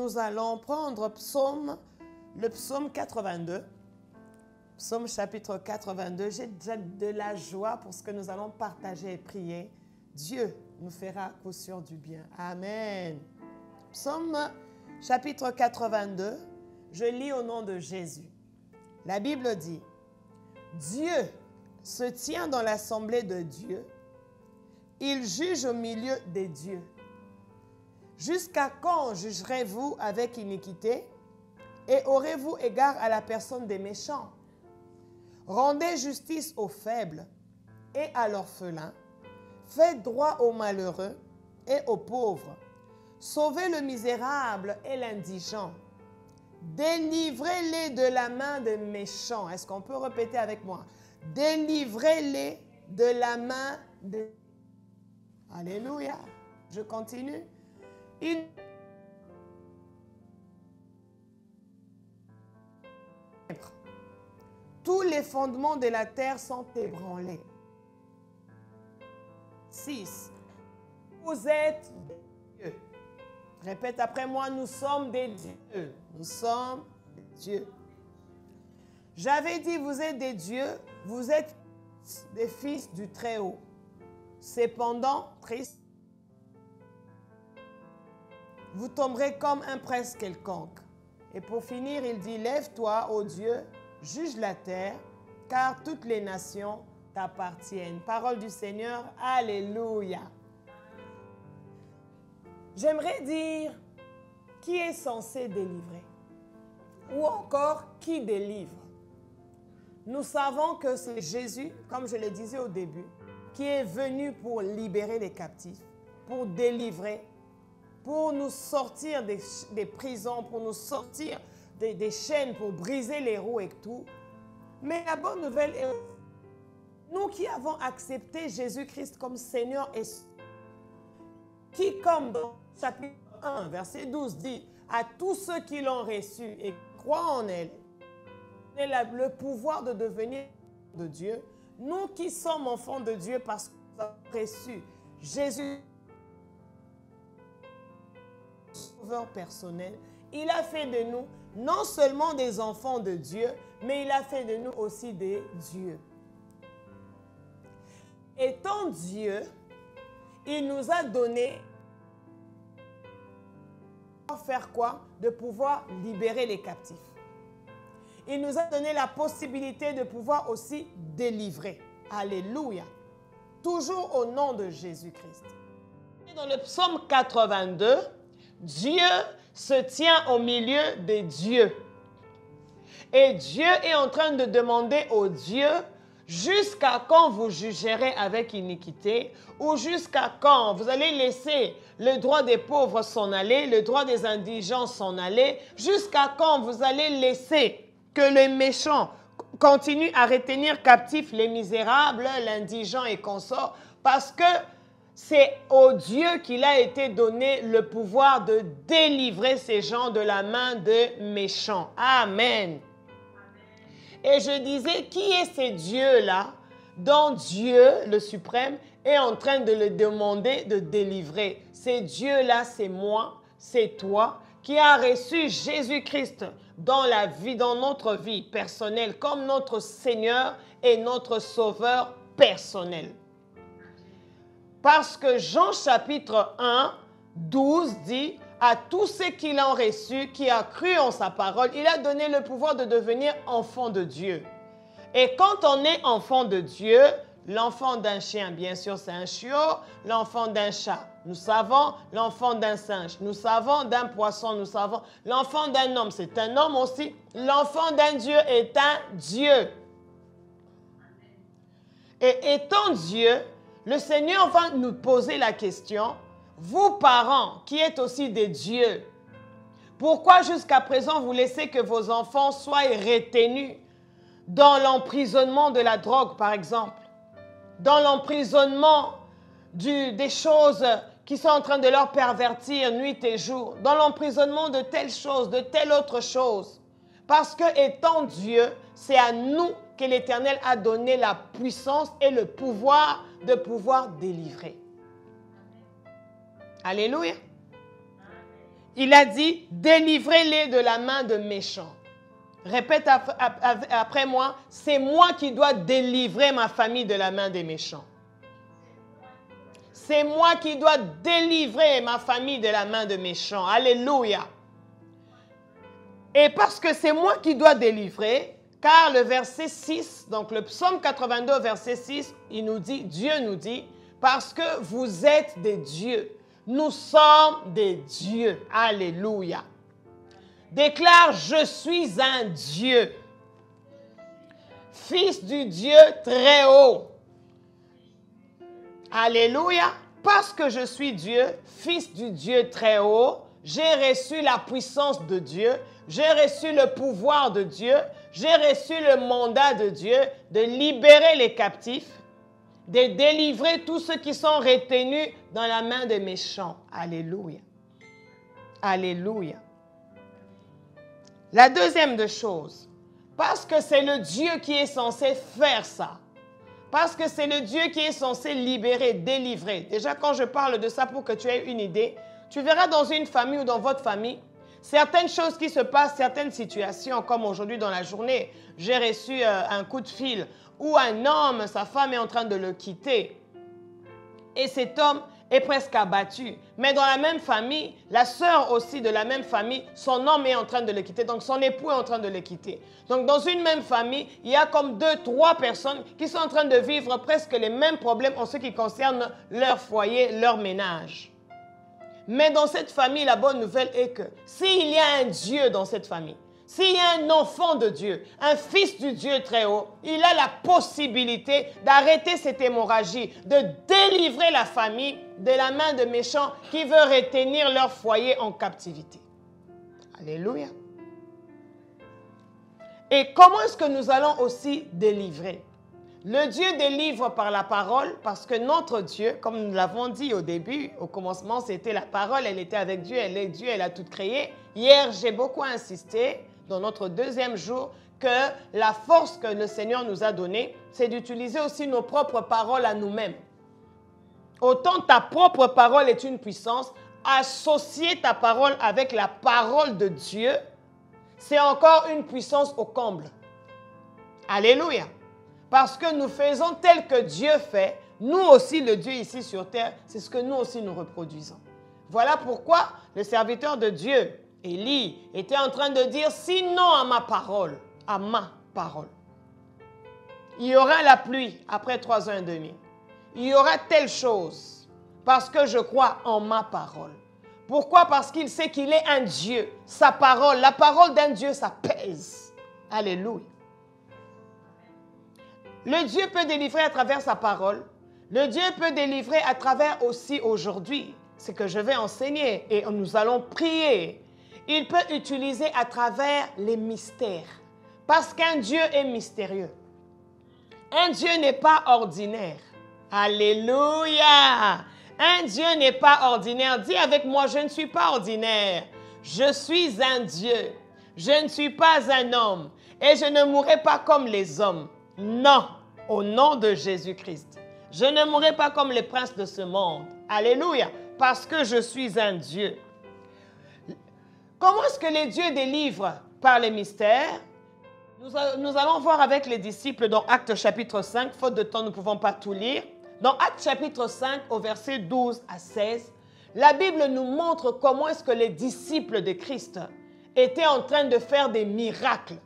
nous allons prendre le psaume 82. Psaume chapitre 82. J'ai déjà de la joie pour ce que nous allons partager et prier. Dieu nous fera coup sûr du bien. Amen. Psaume chapitre 82. Je lis au nom de Jésus. La Bible dit, Dieu se tient dans l'assemblée de Dieu. Il juge au milieu des dieux. Jusqu'à quand jugerez-vous avec iniquité et aurez-vous égard à la personne des méchants? Rendez justice aux faibles et à l'orphelin. Faites droit aux malheureux et aux pauvres. Sauvez le misérable et l'indigent. Délivrez-les de la main des méchants. Est-ce qu'on peut répéter avec moi? Délivrez-les de la main des... Alléluia. Je continue. Tous les fondements de la terre sont ébranlés. 6. Vous êtes des dieux. Répète après moi, nous sommes des dieux. Nous sommes des dieux. J'avais dit, vous êtes des dieux, vous êtes des fils du Très-Haut. Cependant, triste, vous tomberez comme un prince quelconque. Et pour finir, il dit, lève-toi, ô Dieu, juge la terre, car toutes les nations t'appartiennent. Parole du Seigneur, alléluia. J'aimerais dire, qui est censé délivrer? Ou encore, qui délivre? Nous savons que c'est Jésus, comme je le disais au début, qui est venu pour libérer les captifs, pour délivrer, pour nous sortir des prisons, pour nous sortir des chaînes, pour briser les roues et tout. Mais la bonne nouvelle est, nous qui avons accepté Jésus-Christ comme Seigneur et qui, comme dans chapitre 1, verset 12, dit, à tous ceux qui l'ont reçu et croient en elle, le pouvoir de devenir de Dieu, nous qui sommes enfants de Dieu parce que nous avons reçu Jésus, sauveur personnel, il a fait de nous non seulement des enfants de Dieu, mais il a fait de nous aussi des dieux. Étant Dieu, il nous a donné faire quoi? De pouvoir libérer les captifs. Il nous a donné la possibilité de pouvoir aussi délivrer. Alléluia. Toujours au nom de Jésus-Christ. Dans le psaume 82, Dieu se tient au milieu des dieux. Et Dieu est en train de demander aux dieux, jusqu'à quand vous jugerez avec iniquité, ou jusqu'à quand vous allez laisser le droit des pauvres s'en aller, le droit des indigents s'en aller, jusqu'à quand vous allez laisser que les méchants continuent à retenir captifs les misérables, l'indigent et consorts, parce que c'est au Dieu qu'il a été donné le pouvoir de délivrer ces gens de la main de méchants. Amen. Et je disais, qui est ces dieux-là dont Dieu, le suprême, est en train de le demander de délivrer? Ces dieux-là, c'est moi, c'est toi, qui a reçu Jésus-Christ dans notre vie personnelle comme notre Seigneur et notre Sauveur personnel. Parce que Jean chapitre 1, 12 dit, à tous ceux qui l'ont reçu, qui a cru en sa parole, il a donné le pouvoir de devenir enfant de Dieu. Et quand on est enfant de Dieu, l'enfant d'un chien, bien sûr, c'est un chiot, l'enfant d'un chat, nous savons, l'enfant d'un singe, nous savons, d'un poisson, nous savons, l'enfant d'un homme, c'est un homme aussi, l'enfant d'un Dieu est un Dieu. Et étant Dieu, le Seigneur va nous poser la question, vous parents qui êtes aussi des dieux, pourquoi jusqu'à présent vous laissez que vos enfants soient retenus dans l'emprisonnement de la drogue, par exemple, dans l'emprisonnement des choses qui sont en train de leur pervertir nuit et jour, dans l'emprisonnement de telle chose, de telle autre chose. Parce que étant Dieu, c'est à nous que l'Éternel a donné la puissance et le pouvoir de pouvoir délivrer. Alléluia. Il a dit, délivrez-les de la main de méchants. Répète après moi, c'est moi qui dois délivrer ma famille de la main des méchants. C'est moi qui dois délivrer ma famille de la main de méchants. Alléluia. Et parce que c'est moi qui dois délivrer, car le verset 6, donc le psaume 82, verset 6, il nous dit, Dieu nous dit, parce que vous êtes des dieux. Nous sommes des dieux. Alléluia. Déclare, je suis un Dieu, fils du Dieu très haut. Alléluia. Parce que je suis Dieu, fils du Dieu très haut, j'ai reçu la puissance de Dieu, j'ai reçu le pouvoir de Dieu, j'ai reçu le mandat de Dieu de libérer les captifs, de délivrer tous ceux qui sont retenus dans la main des méchants. Alléluia. Alléluia. La deuxième des choses, parce que c'est le Dieu qui est censé faire ça, parce que c'est le Dieu qui est censé libérer, délivrer. Déjà, quand je parle de ça pour que tu aies une idée, tu verras dans une famille ou dans votre famille, certaines choses qui se passent, certaines situations, comme aujourd'hui dans la journée, j'ai reçu un coup de fil où un homme, sa femme est en train de le quitter. Et cet homme est presque abattu. Mais dans la même famille, la sœur aussi de la même famille, son homme est en train de le quitter. Donc son époux est en train de le quitter. Donc dans une même famille, il y a comme 2, 3 personnes qui sont en train de vivre presque les mêmes problèmes en ce qui concerne leur foyer, leur ménage. Mais dans cette famille, la bonne nouvelle est que s'il y a un Dieu dans cette famille, s'il y a un enfant de Dieu, un fils du Dieu très haut, il a la possibilité d'arrêter cette hémorragie, de délivrer la famille de la main de méchants qui veulent retenir leur foyer en captivité. Alléluia. Et comment est-ce que nous allons aussi délivrer? Le Dieu délivre par la parole parce que notre Dieu, comme nous l'avons dit au début, au commencement, c'était la parole, elle était avec Dieu, elle est Dieu, elle a tout créé. Hier, j'ai beaucoup insisté dans notre deuxième jour que la force que le Seigneur nous a donnée, c'est d'utiliser aussi nos propres paroles à nous-mêmes. Autant ta propre parole est une puissance, associer ta parole avec la parole de Dieu, c'est encore une puissance au comble. Alléluia. Parce que nous faisons tel que Dieu fait, nous aussi, le Dieu ici sur terre, c'est ce que nous aussi nous reproduisons. Voilà pourquoi le serviteur de Dieu, Élie, était en train de dire, sinon à ma parole, il y aura la pluie après 3 ans et demi. Il y aura telle chose, parce que je crois en ma parole. Pourquoi? Parce qu'il sait qu'il est un Dieu. Sa parole, la parole d'un Dieu, ça pèse. Alléluia. Le Dieu peut délivrer à travers sa parole. Le Dieu peut délivrer à travers aussi aujourd'hui ce que je vais enseigner et nous allons prier. Il peut utiliser à travers les mystères parce qu'un Dieu est mystérieux. Un Dieu n'est pas ordinaire. Alléluia. Un Dieu n'est pas ordinaire. Dis avec moi, je ne suis pas ordinaire. Je suis un Dieu. Je ne suis pas un homme et je ne mourrai pas comme les hommes. Non, au nom de Jésus-Christ. Je ne mourrai pas comme les princes de ce monde. Alléluia, parce que je suis un Dieu. Comment est-ce que les dieux délivrent? Par les mystères. Nous allons voir avec les disciples dans Actes chapitre 5. Faute de temps, nous ne pouvons pas tout lire. Dans Actes chapitre 5, au verset 12 à 16, la Bible nous montre comment est-ce que les disciples de Christ étaient en train de faire des miracles.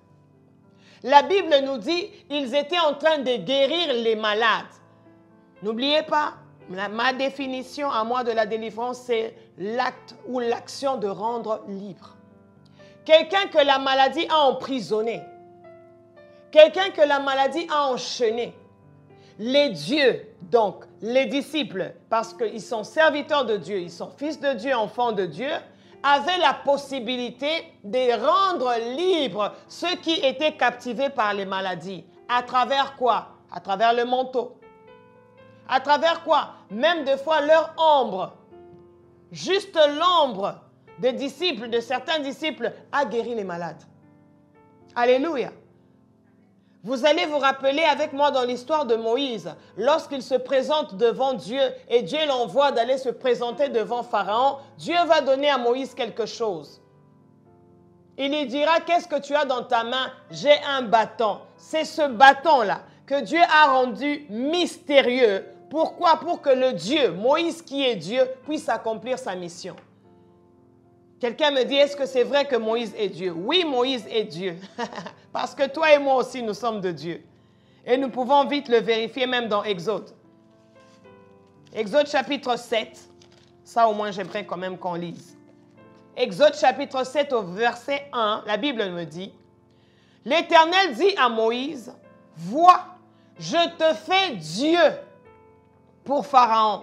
La Bible nous dit qu'ils étaient en train de guérir les malades. N'oubliez pas, ma définition à moi de la délivrance, c'est l'acte ou l'action de rendre libre. Quelqu'un que la maladie a emprisonné. Quelqu'un que la maladie a enchaîné. Les dieux, donc les disciples, parce qu'ils sont serviteurs de Dieu, ils sont fils de Dieu, enfants de Dieu, avaient la possibilité de rendre libres ceux qui étaient captivés par les maladies. À travers quoi? À travers le manteau. À travers quoi? Même des fois leur ombre. Juste l'ombre des disciples, de certains disciples, a guéri les malades. Alléluia. Vous allez vous rappeler avec moi dans l'histoire de Moïse, lorsqu'il se présente devant Dieu et Dieu l'envoie d'aller se présenter devant Pharaon, Dieu va donner à Moïse quelque chose. Il lui dira, qu'est-ce que tu as dans ta main? J'ai un bâton. C'est ce bâton-là que Dieu a rendu mystérieux. Pourquoi? Pour que le Dieu, Moïse qui est Dieu, puisse accomplir sa mission. Quelqu'un me dit, est-ce que c'est vrai que Moïse est Dieu? Oui, Moïse est Dieu. Parce que toi et moi aussi, nous sommes de Dieu. Et nous pouvons vite le vérifier même dans Exode. Exode chapitre 7. Ça, au moins, j'aimerais quand même qu'on lise. Exode chapitre 7 au verset 1, la Bible me dit, « L'Éternel dit à Moïse, « Vois, je te fais Dieu pour Pharaon,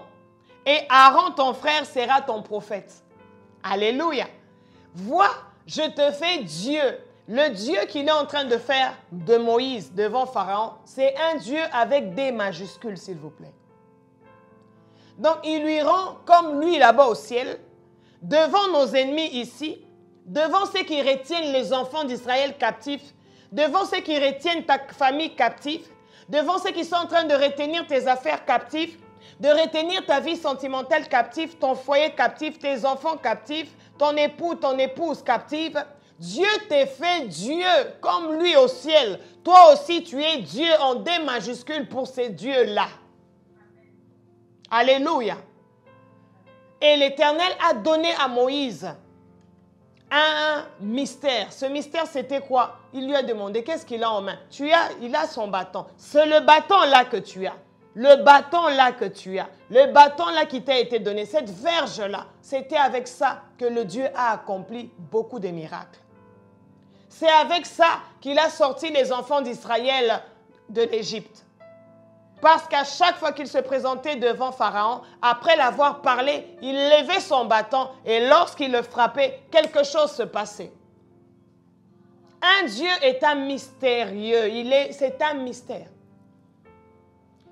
et Aaron ton frère sera ton prophète. » Alléluia. Vois, je te fais Dieu. Le Dieu qu'il est en train de faire de Moïse devant Pharaon, c'est un Dieu avec des majuscules, s'il vous plaît. Donc, il lui rend comme lui là-bas au ciel, devant nos ennemis ici, devant ceux qui retiennent les enfants d'Israël captifs, devant ceux qui retiennent ta famille captive, devant ceux qui sont en train de retenir tes affaires captives, de retenir ta vie sentimentale captive, ton foyer captif, tes enfants captifs, ton époux, ton épouse captive. Dieu t'est fait Dieu comme lui au ciel. Toi aussi, tu es Dieu en D majuscule pour ces dieux-là. Alléluia. Et l'Éternel a donné à Moïse un mystère. Ce mystère, c'était quoi? Il lui a demandé, qu'est-ce qu'il a en main? Il a son bâton. C'est le bâton-là que tu as. Le bâton-là que tu as. Le bâton-là qui t'a été donné. Cette verge-là, c'était avec ça que le Dieu a accompli beaucoup de miracles. C'est avec ça qu'il a sorti les enfants d'Israël de l'Égypte. Parce qu'à chaque fois qu'il se présentait devant Pharaon, après l'avoir parlé, il levait son bâton et lorsqu'il le frappait, quelque chose se passait. Un Dieu est un mystérieux, c'est un mystère.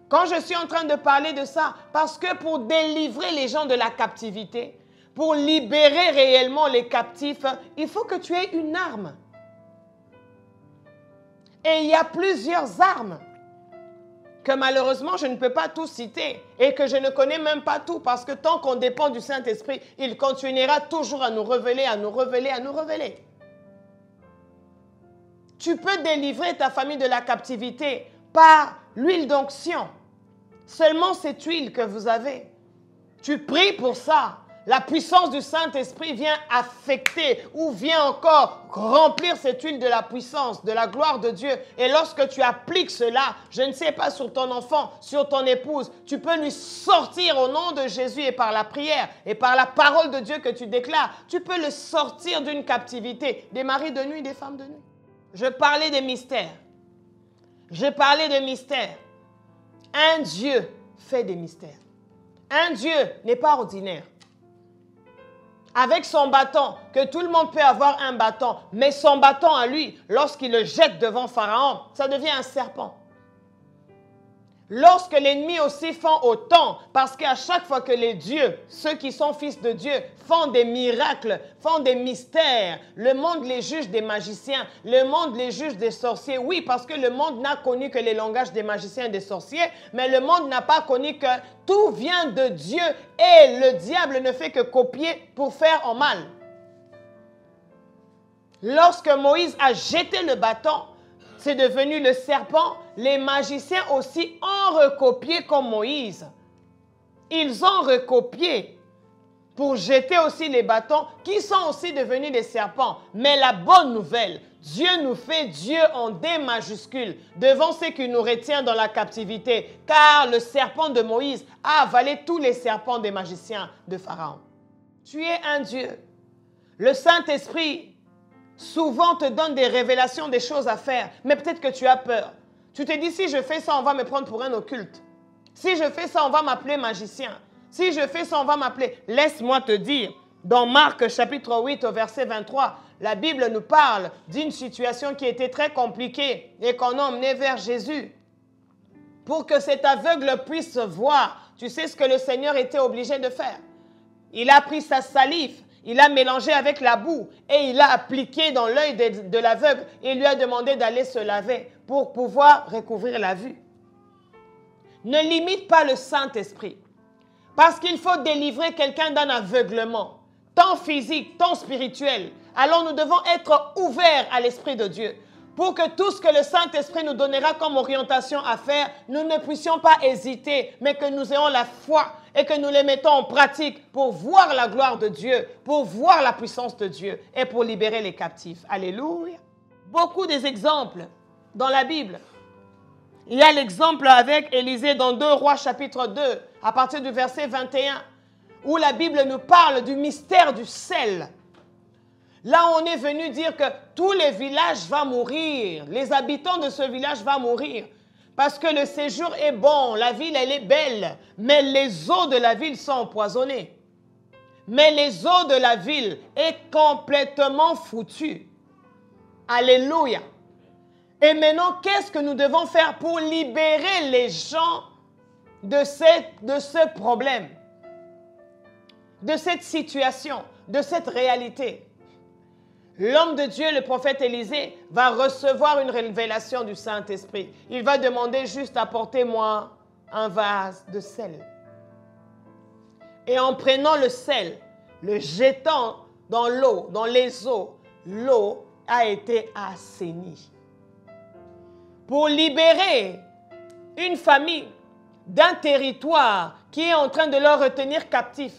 Quand je suis en train de parler de ça, parce que pour délivrer les gens de la captivité, pour libérer réellement les captifs, il faut que tu aies une arme. Et il y a plusieurs armes que malheureusement, je ne peux pas tout citer et que je ne connais même pas tout parce que tant qu'on dépend du Saint-Esprit, il continuera toujours à nous révéler, à nous révéler, à nous révéler. Tu peux délivrer ta famille de la captivité par l'huile d'onction. Seulement cette huile que vous avez. Tu pries pour ça. La puissance du Saint-Esprit vient affecter ou vient encore remplir cette huile de la puissance, de la gloire de Dieu. Et lorsque tu appliques cela, je ne sais pas, sur ton enfant, sur ton épouse, tu peux lui sortir au nom de Jésus et par la prière et par la parole de Dieu que tu déclares, tu peux le sortir d'une captivité, des maris de nuit, des femmes de nuit. Je parlais des mystères. Je parlais de mystères. Un Dieu fait des mystères. Un Dieu n'est pas ordinaire. Avec son bâton, que tout le monde peut avoir un bâton, mais son bâton à lui, lorsqu'il le jette devant Pharaon, ça devient un serpent. Lorsque l'ennemi aussi font autant, parce qu'à chaque fois que les dieux, ceux qui sont fils de Dieu, font des miracles, font des mystères, le monde les juge des magiciens, le monde les juge des sorciers. Oui, parce que le monde n'a connu que les langages des magiciens et des sorciers, mais le monde n'a pas connu que tout vient de Dieu et le diable ne fait que copier pour faire en mal. Lorsque Moïse a jeté le bâton, c'est devenu le serpent. Les magiciens aussi ont recopié comme Moïse. Ils ont recopié pour jeter aussi les bâtons qui sont aussi devenus des serpents. Mais la bonne nouvelle, Dieu nous fait Dieu en D majuscule devant ceux qui nous retiennent dans la captivité. Car le serpent de Moïse a avalé tous les serpents des magiciens de Pharaon. Tu es un Dieu. Le Saint-Esprit souvent te donne des révélations, des choses à faire, mais peut-être que tu as peur. Tu te dis, si je fais ça, on va me prendre pour un occulte. Si je fais ça, on va m'appeler magicien. Si je fais ça, on va m'appeler... Laisse-moi te dire, dans Marc chapitre 8 au verset 23, la Bible nous parle d'une situation qui était très compliquée et qu'on a emmenée vers Jésus. Pour que cet aveugle puisse voir, tu sais ce que le Seigneur était obligé de faire. Il a pris sa salive. Il a mélangé avec la boue et il l'a appliqué dans l'œil de l'aveugle et lui a demandé d'aller se laver pour pouvoir recouvrir la vue. Ne limite pas le Saint-Esprit parce qu'il faut délivrer quelqu'un d'un aveuglement, tant physique, tant spirituel. Alors nous devons être ouverts à l'Esprit de Dieu pour que tout ce que le Saint-Esprit nous donnera comme orientation à faire, nous ne puissions pas hésiter, mais que nous ayons la foi et que nous les mettons en pratique pour voir la gloire de Dieu, pour voir la puissance de Dieu et pour libérer les captifs. Alléluia. Beaucoup des exemples dans la Bible. Il y a l'exemple avec Élisée dans 2 Rois chapitre 2, à partir du verset 21, où la Bible nous parle du mystère du sel. Là, on est venu dire que tous les villages vont mourir. Les habitants de ce village vont mourir. Parce que le séjour est bon, la ville, elle est belle. Mais les eaux de la ville sont empoisonnées. Mais les eaux de la ville est complètement foutues. Alléluia. Et maintenant, qu'est-ce que nous devons faire pour libérer les gens de ce problème, de cette situation, de cette réalité? L'homme de Dieu, le prophète Élisée, va recevoir une révélation du Saint-Esprit. Il va demander juste apportez-moi un vase de sel. Et en prenant le sel, le jetant dans l'eau, dans les eaux, l'eau a été assainie. Pour libérer une famille d'un territoire qui est en train de leur retenir captif.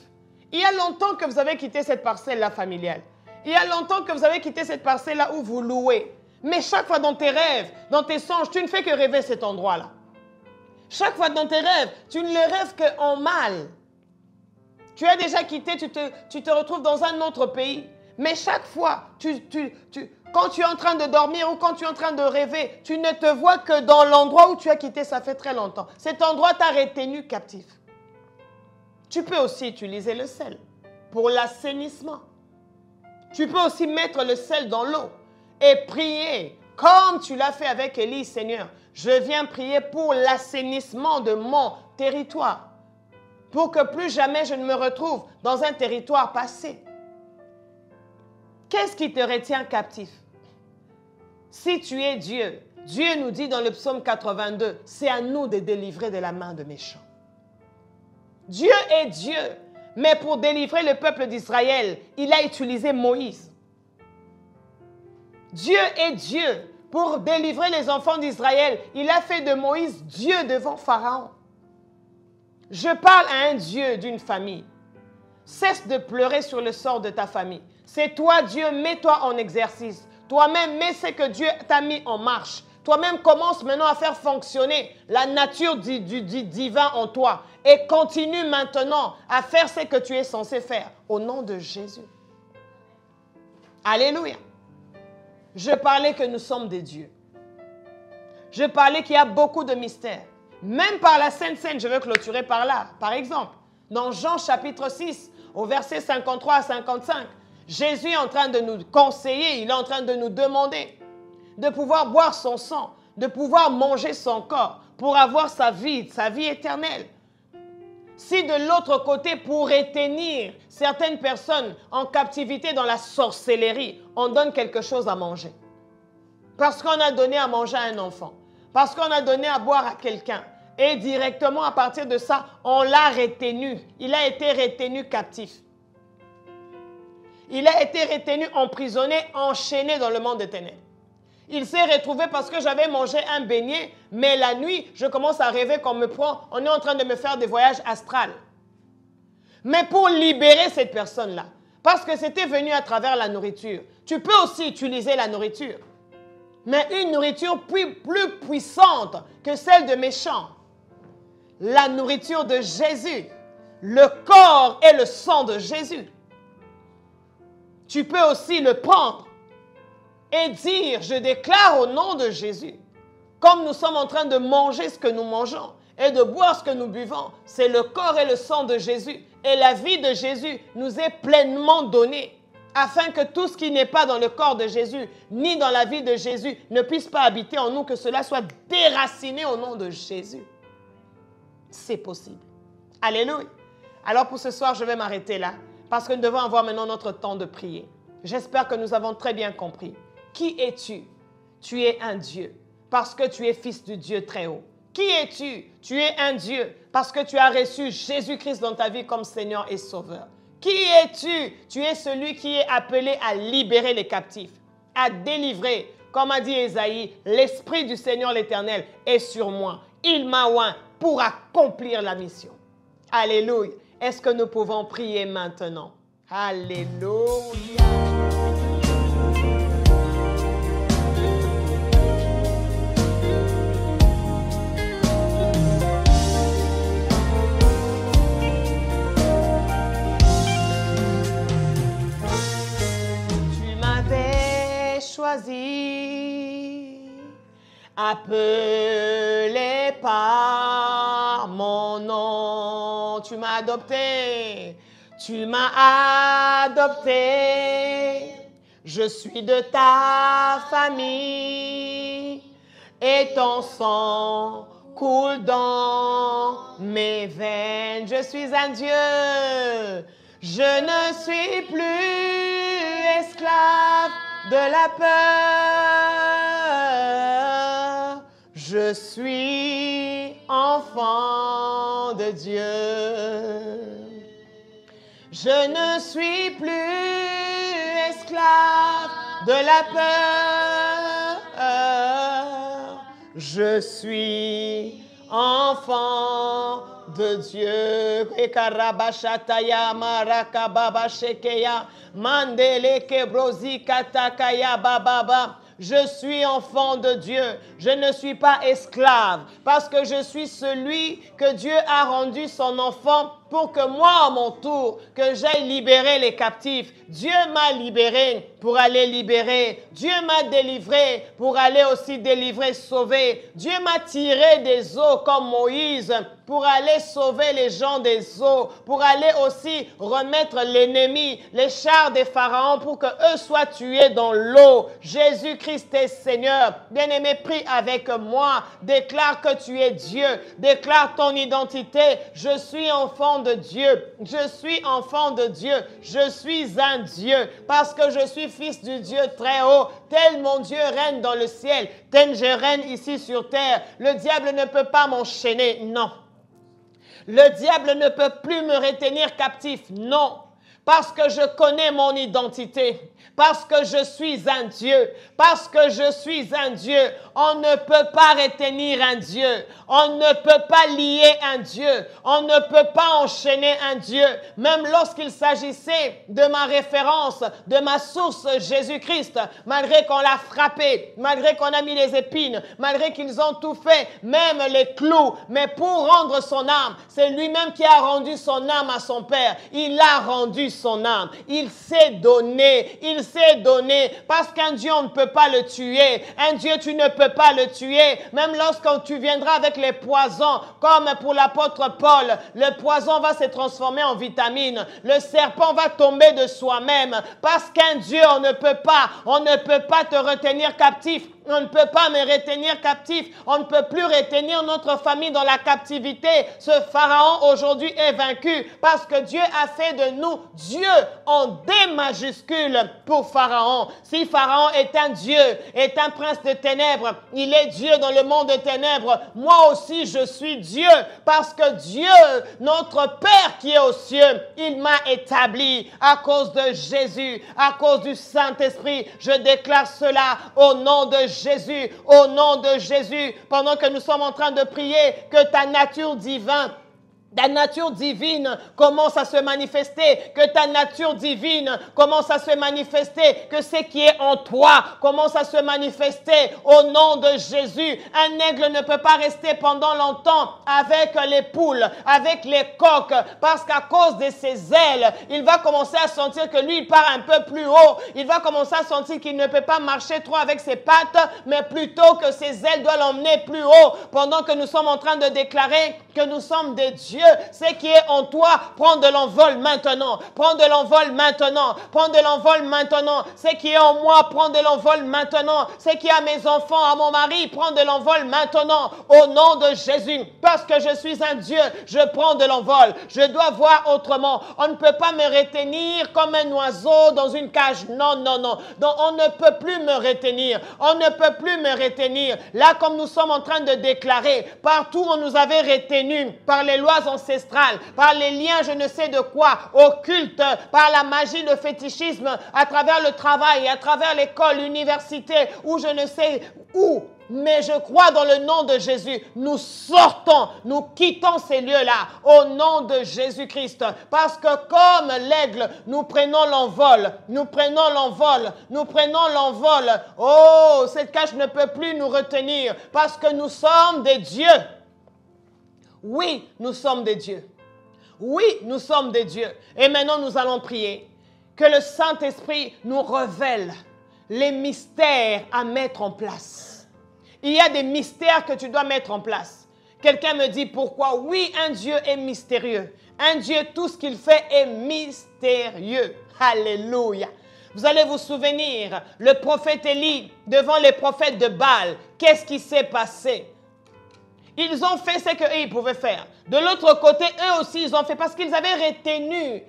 Il y a longtemps que vous avez quitté cette parcelle-là familiale. Il y a longtemps que vous avez quitté cette parcelle-là où vous louez. Mais chaque fois dans tes rêves, dans tes songes, tu ne fais que rêver cet endroit-là. Chaque fois dans tes rêves, tu ne le rêves qu'en mal. Tu as déjà quitté, tu te retrouves dans un autre pays. Mais chaque fois, quand tu es en train de dormir ou quand tu es en train de rêver, tu ne te vois que dans l'endroit où tu as quitté, ça fait très longtemps. Cet endroit t'a retenu captif. Tu peux aussi utiliser le sel pour l'assainissement. Tu peux aussi mettre le sel dans l'eau et prier comme tu l'as fait avec Élie. Seigneur, je viens prier pour l'assainissement de mon territoire, pour que plus jamais je ne me retrouve dans un territoire passé. Qu'est-ce qui te retient captif? Si tu es Dieu, Dieu nous dit dans le psaume 82, c'est à nous de délivrer de la main de méchants. Dieu est Dieu. Mais pour délivrer le peuple d'Israël, il a utilisé Moïse. Dieu est Dieu. Pour délivrer les enfants d'Israël, il a fait de Moïse Dieu devant Pharaon. Je parle à un Dieu d'une famille. Cesse de pleurer sur le sort de ta famille. C'est toi, Dieu, mets-toi en exercice. Toi-même, mets ce que Dieu t'a mis en marche. Toi-même, commence maintenant à faire fonctionner la nature du divin en toi. Et continue maintenant à faire ce que tu es censé faire. Au nom de Jésus. Alléluia. Je parlais que nous sommes des dieux. Je parlais qu'il y a beaucoup de mystères. Même par la Sainte Seine, je veux clôturer par là. Par exemple, dans Jean chapitre 6, au verset 53 à 55, Jésus est en train de nous conseiller, il est en train de nous demander de pouvoir boire son sang, de pouvoir manger son corps pour avoir sa vie éternelle. Si de l'autre côté, pour retenir certaines personnes en captivité dans la sorcellerie, on donne quelque chose à manger. Parce qu'on a donné à manger à un enfant. Parce qu'on a donné à boire à quelqu'un. Et directement à partir de ça, on l'a retenu. Il a été retenu captif. Il a été retenu, emprisonné, enchaîné dans le monde des ténèbres. Il s'est retrouvé parce que j'avais mangé un beignet, mais la nuit, je commence à rêver qu'on me prend, on est en train de me faire des voyages astrales. Mais pour libérer cette personne-là, parce que c'était venu à travers la nourriture, tu peux aussi utiliser la nourriture, mais une nourriture plus puissante que celle de méchants. La nourriture de Jésus, le corps et le sang de Jésus. Tu peux aussi le prendre et dire, je déclare au nom de Jésus, comme nous sommes en train de manger ce que nous mangeons et de boire ce que nous buvons, c'est le corps et le sang de Jésus. Et la vie de Jésus nous est pleinement donnée, afin que tout ce qui n'est pas dans le corps de Jésus, ni dans la vie de Jésus, ne puisse pas habiter en nous, que cela soit déraciné au nom de Jésus. C'est possible. Alléluia. Alors pour ce soir, je vais m'arrêter là. parce que nous devons avoir maintenant notre temps de prier. J'espère que nous avons très bien compris. Qui es-tu? Tu es un Dieu, parce que tu es fils du Dieu très haut. Qui es-tu? Tu es un Dieu, parce que tu as reçu Jésus-Christ dans ta vie comme Seigneur et Sauveur. Qui es-tu? Tu es celui qui est appelé à libérer les captifs, à délivrer. Comme a dit Ésaïe, l'Esprit du Seigneur l'Éternel est sur moi. Il m'a oint pour accomplir la mission. Alléluia. Est-ce que nous pouvons prier maintenant? Alléluia. Tu m'avais choisi, appelé par mon nom. Tu m'as adopté. Tu m'as adopté, je suis de ta famille et ton sang coule dans mes veines. Je suis un Dieu, je ne suis plus esclave de la peur. Je suis enfant de Dieu. Je ne suis plus esclave de la peur. Je suis enfant de Dieu. Ekarabashataya marakababa shekeya mandele kebrozi katakaya bababa. Je suis enfant de Dieu. Je ne suis pas esclave parce que je suis celui que Dieu a rendu son enfant pour que moi, à mon tour, que j'aille libérer les captifs. Dieu m'a libéré pour aller libérer. Dieu m'a délivré pour aller aussi délivrer, sauver. Dieu m'a tiré des eaux comme Moïse pour aller sauver les gens des eaux, pour aller aussi remettre l'ennemi, les chars des pharaons pour que eux soient tués dans l'eau. Jésus-Christ est Seigneur. Bien-aimé, prie avec moi. Déclare que tu es Dieu. Déclare ton identité. Je suis enfant de Dieu. Je suis enfant de Dieu. Je suis un Dieu parce que je suis fils du Dieu très haut. Tel mon Dieu règne dans le ciel, tel je règne ici sur terre. Le diable ne peut pas m'enchaîner, non. Le diable ne peut plus me retenir captif, non. Parce que je connais mon identité, parce que je suis un Dieu, parce que je suis un Dieu. On ne peut pas retenir un Dieu, on ne peut pas lier un Dieu, on ne peut pas enchaîner un Dieu. Même lorsqu'il s'agissait de ma référence, de ma source Jésus-Christ, malgré qu'on l'a frappé, malgré qu'on a mis les épines, malgré qu'ils ont tout fait, même les clous, mais pour rendre son âme, c'est lui-même qui a rendu son âme à son Père. Il a rendu son âme. Il s'est donné. Il s'est donné. Parce qu'un Dieu, on ne peut pas le tuer. Un Dieu, tu ne peux pas le tuer. Même lorsque tu viendras avec les poisons, comme pour l'apôtre Paul, le poison va se transformer en vitamine. Le serpent va tomber de soi-même. Parce qu'un Dieu, on ne peut pas te retenir captif. On ne peut pas me retenir captif. On ne peut plus retenir notre famille dans la captivité. Ce pharaon aujourd'hui est vaincu parce que Dieu a fait de nous Dieu en D majuscule pour Pharaon. Si Pharaon est un Dieu, est un prince de ténèbres, il est Dieu dans le monde de ténèbres. Moi aussi, je suis Dieu parce que Dieu, notre Père qui est aux cieux, il m'a établi à cause de Jésus, à cause du Saint-Esprit. Je déclare cela au nom de Jésus, au nom de Jésus, pendant que nous sommes en train de prier, que ta nature divine commence à se manifester, que ta nature divine commence à se manifester, que ce qui est en toi commence à se manifester au nom de Jésus. Un aigle ne peut pas rester pendant longtemps avec les poules, avec les coqs, parce qu'à cause de ses ailes, il va commencer à sentir que lui, il part un peu plus haut. Il va commencer à sentir qu'il ne peut pas marcher trop avec ses pattes, mais plutôt que ses ailes doivent l'emmener plus haut, pendant que nous sommes en train de déclarer que nous sommes des dieux ce qui est en toi prend de l'envol maintenant. Prends de l'envol maintenant. Prends de l'envol maintenant. Ce qui est en moi prend de l'envol maintenant. Ce qui est à mes enfants, à mon mari, prend de l'envol maintenant. Au nom de Jésus. Parce que je suis un Dieu, je prends de l'envol. Je dois voir autrement. On ne peut pas me retenir comme un oiseau dans une cage. Non, non, non. Donc, on ne peut plus me retenir. On ne peut plus me retenir. Là, comme nous sommes en train de déclarer, partout où on nous avait retenus par les lois ancestrales, par les liens je ne sais de quoi, occultes, par la magie, le fétichisme, à travers le travail, à travers l'école, l'université, ou je ne sais où. Mais je crois dans le nom de Jésus, nous sortons, nous quittons ces lieux-là au nom de Jésus-Christ. Parce que comme l'aigle, nous prenons l'envol, nous prenons l'envol, nous prenons l'envol. Oh, cette cage ne peut plus nous retenir parce que nous sommes des dieux. Oui, nous sommes des dieux. Oui, nous sommes des dieux. Et maintenant, nous allons prier que le Saint-Esprit nous révèle les mystères à mettre en place. Il y a des mystères que tu dois mettre en place. Quelqu'un me dit pourquoi? Oui, un Dieu est mystérieux. Un Dieu, tout ce qu'il fait est mystérieux. Alléluia. Vous allez vous souvenir, le prophète Élie, devant les prophètes de Baal, qu'est-ce qui s'est passé? Ils ont fait ce qu'ils pouvaient faire. De l'autre côté, eux aussi, ils ont fait parce qu'ils avaient retenu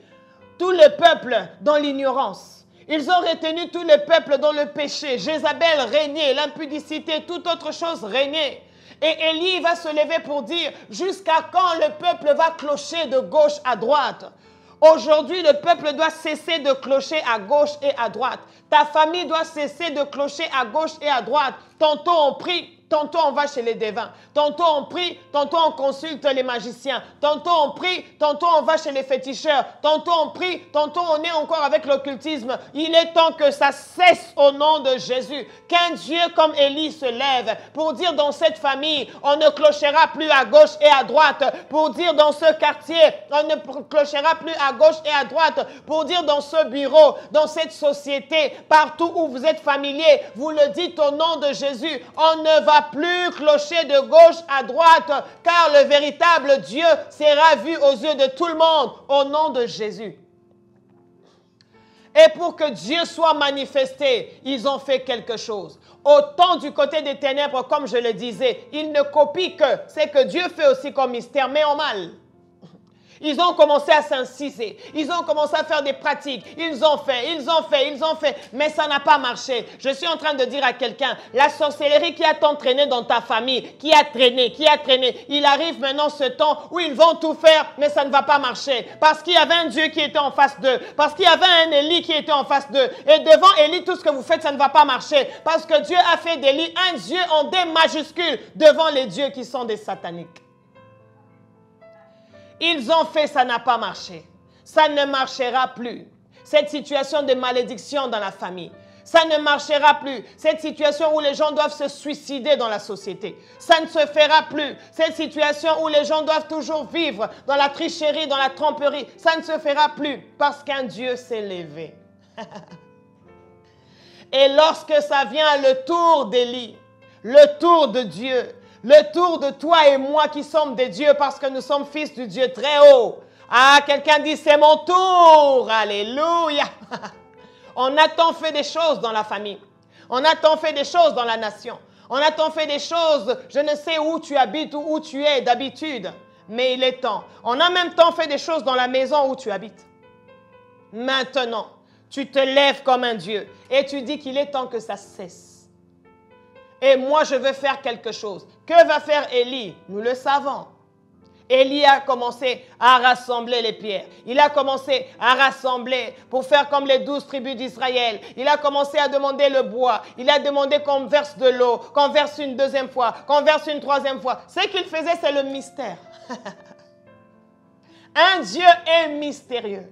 tout le peuple dans l'ignorance. Ils ont retenu tout le peuple dans le péché. Jézabel régnait, l'impudicité, toute autre chose régnait. Et Élie va se lever pour dire, jusqu'à quand le peuple va clocher de gauche à droite? Aujourd'hui, le peuple doit cesser de clocher à gauche et à droite. Ta famille doit cesser de clocher à gauche et à droite. Tantôt on prie, tantôt on va chez les devins. Tantôt on prie, tantôt on consulte les magiciens. Tantôt on prie, tantôt on va chez les féticheurs. Tantôt on prie, tantôt on est encore avec l'occultisme. Il est temps que ça cesse au nom de Jésus. Qu'un Dieu comme Élie se lève pour dire dans cette famille, on ne clochera plus à gauche et à droite. Pour dire dans ce quartier, on ne clochera plus à gauche et à droite. Pour dire dans ce bureau, dans cette société, partout où vous êtes familier, vous le dites au nom de Jésus, on ne va plus clocher de gauche à droite, car le véritable Dieu sera vu aux yeux de tout le monde, au nom de Jésus. Et pour que Dieu soit manifesté, ils ont fait quelque chose. Autant du côté des ténèbres, comme je le disais, ils ne copient que ce que Dieu fait aussi comme mystère, mais en mal. Ils ont commencé à s'inciser. Ils ont commencé à faire des pratiques. Ils ont fait. Mais ça n'a pas marché. Je suis en train de dire à quelqu'un, la sorcellerie qui a tant traîné dans ta famille, qui a traîné. Il arrive maintenant ce temps où ils vont tout faire, mais ça ne va pas marcher. Parce qu'il y avait un Dieu qui était en face d'eux. Parce qu'il y avait un Élie qui était en face d'eux. Et devant Élie, tout ce que vous faites, ça ne va pas marcher. Parce que Dieu a fait d'Élie un Dieu en D majuscule devant les dieux qui sont des sataniques. Ils ont fait, ça n'a pas marché. Ça ne marchera plus. Cette situation de malédiction dans la famille. Ça ne marchera plus. Cette situation où les gens doivent se suicider dans la société. Ça ne se fera plus. Cette situation où les gens doivent toujours vivre dans la tricherie, dans la tromperie. Ça ne se fera plus parce qu'un Dieu s'est levé. Et lorsque ça vient le tour d'Élie, le tour de Dieu, le tour de toi et moi qui sommes des dieux parce que nous sommes fils du Dieu très haut. Ah, quelqu'un dit, c'est mon tour. Alléluia. On a tant fait des choses dans la famille. On a tant fait des choses dans la nation. On a tant fait des choses, je ne sais où tu habites ou où tu es d'habitude. Mais il est temps. On a même tant fait des choses dans la maison où tu habites. Maintenant, tu te lèves comme un Dieu et tu dis qu'il est temps que ça cesse. Et moi, je veux faire quelque chose. Que va faire Élie? Nous le savons. Élie a commencé à rassembler les pierres. Il a commencé à rassembler pour faire comme les 12 tribus d'Israël. Il a commencé à demander le bois. Il a demandé qu'on verse de l'eau, qu'on verse une deuxième fois, qu'on verse une troisième fois. Ce qu'il faisait, c'est le mystère. Un Dieu est mystérieux.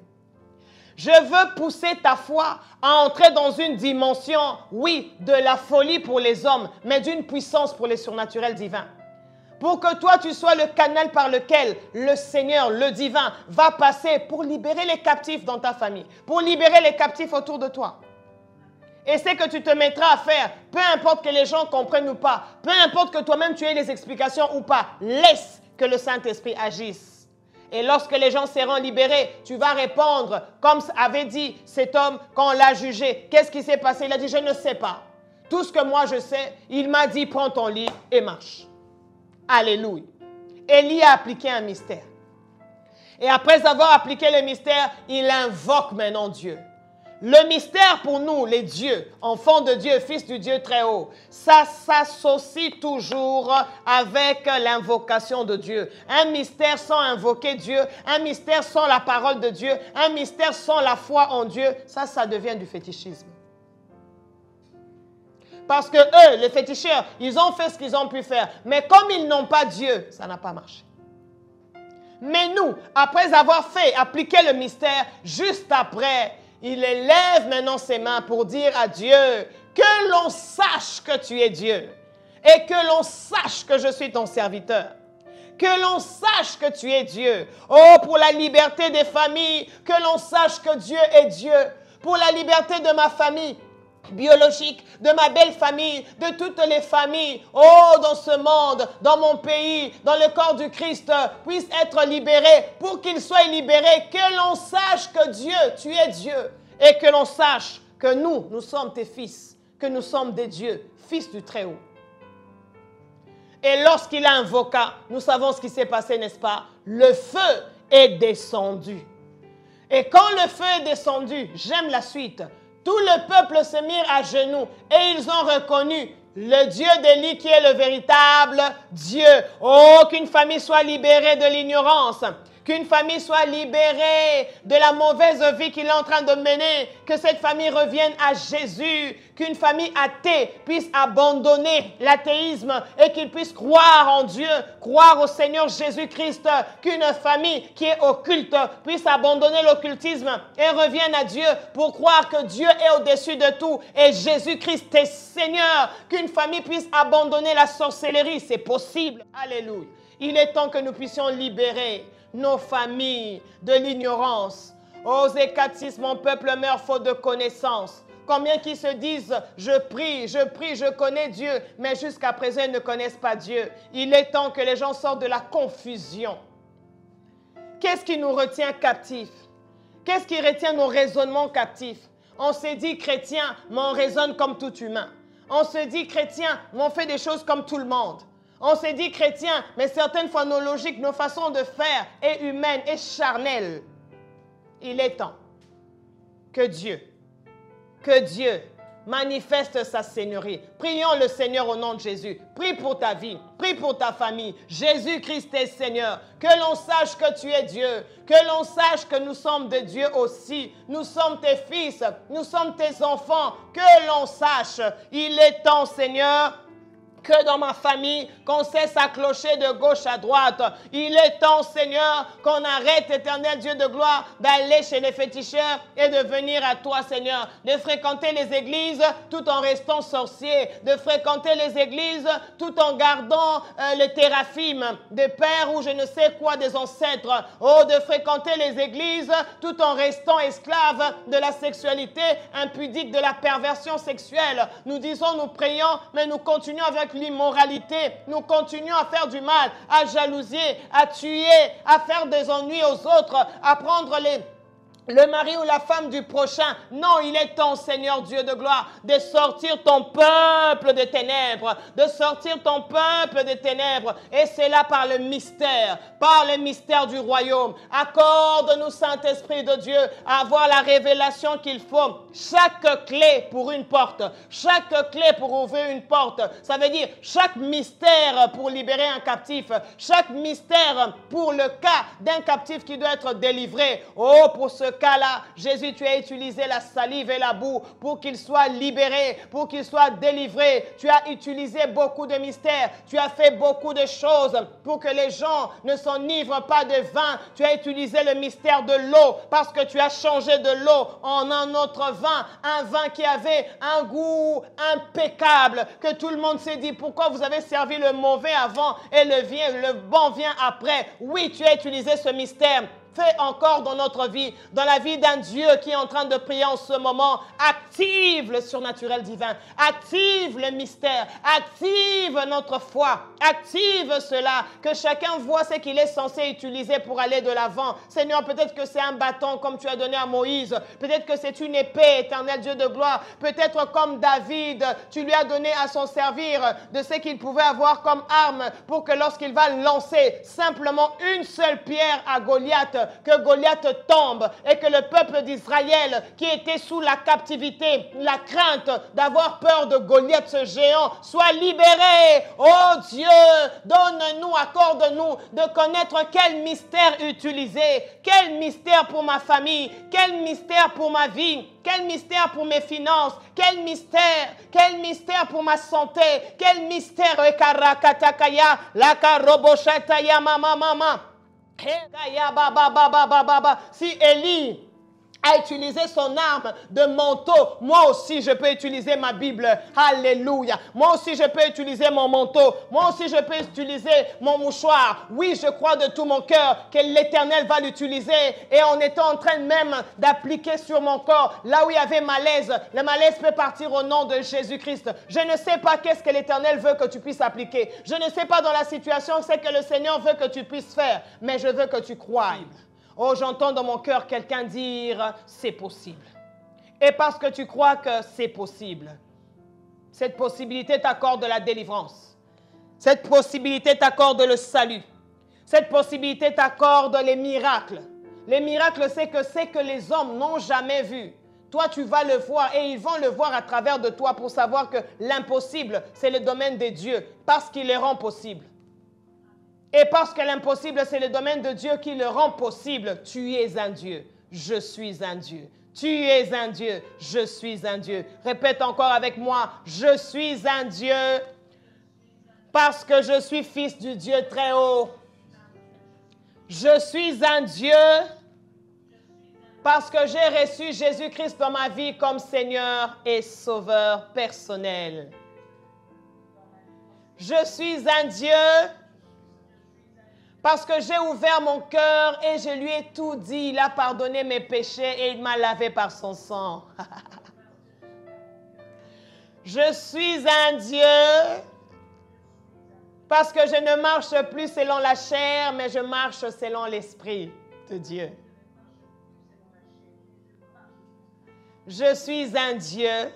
Je veux pousser ta foi à entrer dans une dimension, oui, de la folie pour les hommes, mais d'une puissance pour les surnaturels divins. Pour que toi, tu sois le canal par lequel le Seigneur, le divin, va passer pour libérer les captifs dans ta famille, pour libérer les captifs autour de toi. Et c'est que tu te mettras à faire, peu importe que les gens comprennent ou pas, peu importe que toi-même tu aies les explications ou pas, laisse que le Saint-Esprit agisse. Et lorsque les gens seront libérés, tu vas répondre, comme avait dit cet homme quand on l'a jugé. Qu'est-ce qui s'est passé? Il a dit, je ne sais pas. Tout ce que moi je sais, il m'a dit, prends ton lit et marche. Alléluia. Élie a appliqué un mystère. Et après avoir appliqué le mystère, il invoque maintenant Dieu. Le mystère pour nous, les dieux, enfants de Dieu, fils du Dieu très haut, ça s'associe toujours avec l'invocation de Dieu. Un mystère sans invoquer Dieu, un mystère sans la parole de Dieu, un mystère sans la foi en Dieu, ça devient du fétichisme. Parce que eux, les féticheurs, ils ont fait ce qu'ils ont pu faire. Mais comme ils n'ont pas Dieu, ça n'a pas marché. Mais nous, après avoir appliqué le mystère, juste après, il élève maintenant ses mains pour dire à Dieu que l'on sache que tu es Dieu et que l'on sache que je suis ton serviteur. Que l'on sache que tu es Dieu. Oh, pour la liberté des familles, que l'on sache que Dieu est Dieu. Pour la liberté de ma famille biologique, de ma belle famille, de toutes les familles, oh, dans ce monde, dans mon pays, dans le corps du Christ, puissent être libérés, pour qu'ils soient libérés, que l'on sache que Dieu, tu es Dieu, et que l'on sache que nous sommes tes fils, que nous sommes des dieux, fils du Très-Haut. Et lorsqu'il a invoqué, nous savons ce qui s'est passé, n'est-ce pas? Le feu est descendu. Et quand le feu est descendu, j'aime la suite, tout le peuple se mit à genoux et ils ont reconnu le Dieu d'Élie qui est le véritable Dieu. Oh, qu'une famille soit libérée de l'ignorance, qu'une famille soit libérée de la mauvaise vie qu'il est en train de mener, que cette famille revienne à Jésus, qu'une famille athée puisse abandonner l'athéisme et qu'il puisse croire en Dieu, croire au Seigneur Jésus-Christ, qu'une famille qui est occulte puisse abandonner l'occultisme et revienne à Dieu pour croire que Dieu est au-dessus de tout et Jésus-Christ est Seigneur, qu'une famille puisse abandonner la sorcellerie, c'est possible. Alléluia. Il est temps que nous puissions libérer nos familles de l'ignorance. Ô Zécatis, mon peuple meurt faute de connaissance. Combien qui se disent, je prie, je connais Dieu, mais jusqu'à présent, ils ne connaissent pas Dieu. Il est temps que les gens sortent de la confusion. Qu'est-ce qui nous retient captifs? Qu'est-ce qui retient nos raisonnements captifs? On s'est dit chrétien, mais on raisonne comme tout humain. On se dit chrétien, mais on fait des choses comme tout le monde. On s'est dit chrétien, mais certaines fois nos logiques, nos façons de faire est humaine et charnelle. Il est temps que Dieu manifeste sa seigneurie. Prions le Seigneur au nom de Jésus. Prie pour ta vie, prie pour ta famille. Jésus-Christ est Seigneur. Que l'on sache que tu es Dieu. Que l'on sache que nous sommes de Dieu aussi. Nous sommes tes fils, nous sommes tes enfants. Que l'on sache, il est temps, Seigneur, que dans ma famille, qu'on cesse à clocher de gauche à droite. Il est temps, Seigneur, qu'on arrête, éternel Dieu de gloire, d'aller chez les féticheurs et de venir à toi, Seigneur. De fréquenter les églises tout en restant sorcier. De fréquenter les églises tout en gardant les théraphim des pères ou je ne sais quoi des ancêtres. Oh, de fréquenter les églises tout en restant esclave de la sexualité impudique, de la perversion sexuelle. Nous disons, nous prions, mais nous continuons avec l'immoralité, nous continuons à faire du mal, à jalousier, à tuer, à faire des ennuis aux autres, à prendre le mari ou la femme du prochain. Non, il est temps, Seigneur Dieu de gloire, de sortir ton peuple des ténèbres, de sortir ton peuple des ténèbres, et c'est là par le mystère du royaume. Accorde-nous, Saint-Esprit de Dieu, à avoir la révélation qu'il faut. Chaque clé pour une porte, chaque clé pour ouvrir une porte, ça veut dire chaque mystère pour libérer un captif, chaque mystère pour le cas d'un captif qui doit être délivré. Oh, pour ce cas-là, Jésus, tu as utilisé la salive et la boue pour qu'il soit libéré, pour qu'il soit délivré. Tu as utilisé beaucoup de mystères. Tu as fait beaucoup de choses pour que les gens ne s'enivrent pas de vin. Tu as utilisé le mystère de l'eau parce que tu as changé de l'eau en un autre vin. Un vin qui avait un goût impeccable, que tout le monde s'est dit, pourquoi vous avez servi le mauvais avant et le bon vient après? Oui, tu as utilisé ce mystère. Fais encore dans notre vie, dans la vie d'un Dieu qui est en train de prier en ce moment. Active le surnaturel divin. Active le mystère. Active notre foi. Active cela. Que chacun voit ce qu'il est censé utiliser pour aller de l'avant. Seigneur, peut-être que c'est un bâton comme tu as donné à Moïse. Peut-être que c'est une épée, éternel Dieu de gloire. Peut-être comme David, tu lui as donné à son servir de ce qu'il pouvait avoir comme arme pour que lorsqu'il va lancer simplement une seule pierre à Goliath, que Goliath tombe et que le peuple d'Israël qui était sous la captivité, la crainte d'avoir peur de Goliath, ce géant, soit libéré. Oh Dieu, donne-nous, accorde-nous de connaître quel mystère utiliser, quel mystère pour ma famille, quel mystère pour ma vie, quel mystère pour mes finances, quel mystère pour ma santé, quel mystère, si Élie a utilisé son arme de manteau, moi aussi je peux utiliser ma Bible. Alléluia. Moi aussi je peux utiliser mon manteau. Moi aussi je peux utiliser mon mouchoir. Oui, je crois de tout mon cœur que l'Éternel va l'utiliser. Et en étant en train même d'appliquer sur mon corps, là où il y avait malaise, le malaise peut partir au nom de Jésus-Christ. Je ne sais pas qu'est-ce que l'Éternel veut que tu puisses appliquer. Je ne sais pas dans la situation ce que le Seigneur veut que tu puisses faire. Mais je veux que tu croies. Oh, j'entends dans mon cœur quelqu'un dire, c'est possible. Et parce que tu crois que c'est possible, cette possibilité t'accorde la délivrance. Cette possibilité t'accorde le salut. Cette possibilité t'accorde les miracles. Les miracles, c'est que les hommes n'ont jamais vu. Toi, tu vas le voir et ils vont le voir à travers de toi pour savoir que l'impossible, c'est le domaine de Dieu parce qu'il les rend possibles. Et parce que l'impossible, c'est le domaine de Dieu qui le rend possible. Tu es un Dieu. Je suis un Dieu. Tu es un Dieu. Je suis un Dieu. Répète encore avec moi. Je suis un Dieu parce que je suis fils du Dieu très haut. Je suis un Dieu parce que j'ai reçu Jésus-Christ dans ma vie comme Seigneur et Sauveur personnel. Je suis un Dieu parce que j'ai ouvert mon cœur et je lui ai tout dit. Il a pardonné mes péchés et il m'a lavé par son sang. Je suis un Dieu parce que je ne marche plus selon la chair, mais je marche selon l'Esprit de Dieu. Je suis un Dieu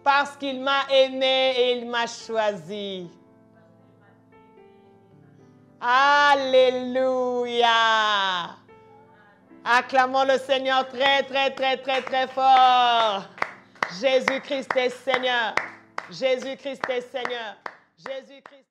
parce qu'il m'a aimé et il m'a choisi. Alléluia. Acclamons le Seigneur très, très, très, très, très fort. Jésus-Christ est Seigneur. Jésus-Christ est Seigneur. Jésus-Christ.